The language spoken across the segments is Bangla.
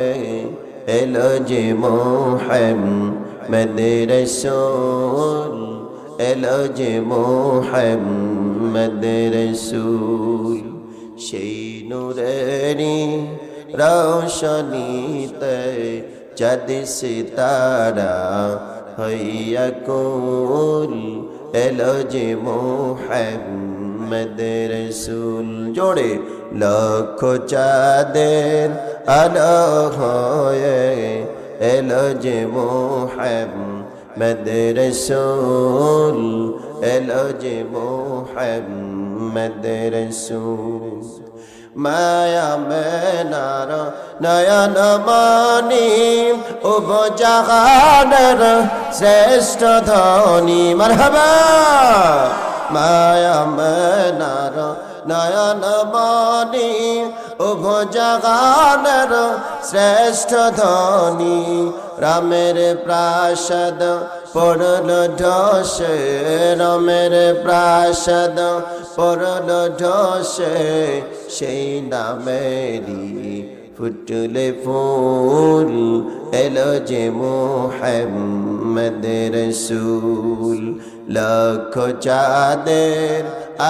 এলো যে মুহাম্মদ রাসূল, এলো যে মুহাম্মদ রাসূল। সেই নূরেরই রৌশনীতে চাঁদ সিতারা হইয়া কুল, এলো যে মুহাম্মদ রাসূল। জোড়ে লক্ষ চাঁদের আলো হয়ে এলো যে মুহাম্মদ রাসূল, এলো যে মুহাম্মদ রাসূল। মায়া মেনার নয়ন মনি উপজাগানের শ্রেষ্ঠ ধনী। মারহাবা। মায়া মেনার নয়ন মনি উপজাগানের শ্রেষ্ঠ ধনী। রামের প্রাসাদ পড়ল ঢসে, রামের প্রাসাদ পড়ল ঢসে, সেই নামেরি ফুটলে ফুল, এলো যে মুহাম্মদ রাসূল। লক্ষ চাঁদের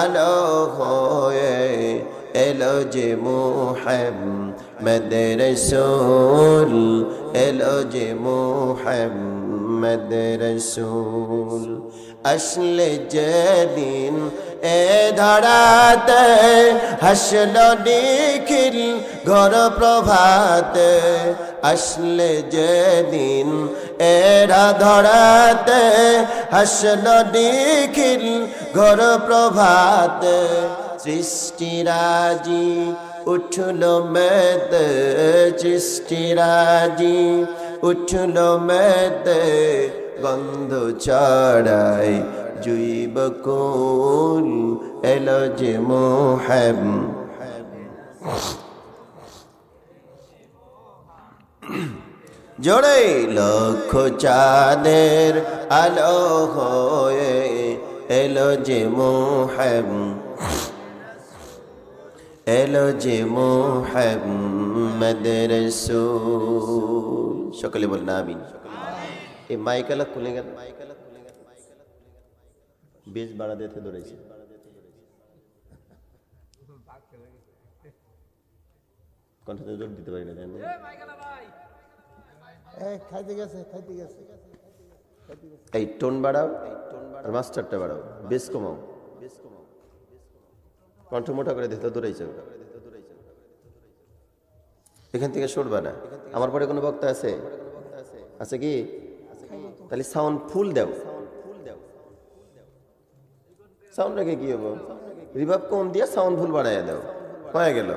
আলো হয়ে এলো যে মুহাম্মদ রাসূল, এলো যে মুহাম্মদ রাসূল। আসলে যেদিন এ ধরাতে হাসলো নিখিল ঘর প্রভাতে, আসলে যেদিন এরা ধরাতে হাসলো নিখিল ঘর প্রভাতে। সৃষ্টিরাজি উঠল মেতে, সৃষ্টিরাজি উঠল মেতে, গন্ধ ছড়ায় জৈবকুল, এলো যে জোড়ে লক্ষ চাঁদের আলো হয়ে এলো যে এলো যে মুহাম্মদ রাসূল। সকলে বলেন আমিন। এই মাইকালা খুলে গেল, বেশ বাড়া দিতে ধরেছে। কণ্ঠে জোর দিতে পারি না, খাইতে গেছে খাইতে গেছে। এই টোন বাড়াও আর মাস্টারটা বাড়াও, বেশ কমাও, কণ্ঠ মোটা করে দিতে দৌড়াইছে। এখান থেকে সরবা না। আমার পরে কোনো বক্তা আছে? আছে কি? তাহলে সাউন্ড ফুল দাও। সাউন্ড রেখে কি হবো? রিভার্ব কম দিয়ে সাউন্ড ফুল বাড়াইয়া দাও, হয়ে গেল।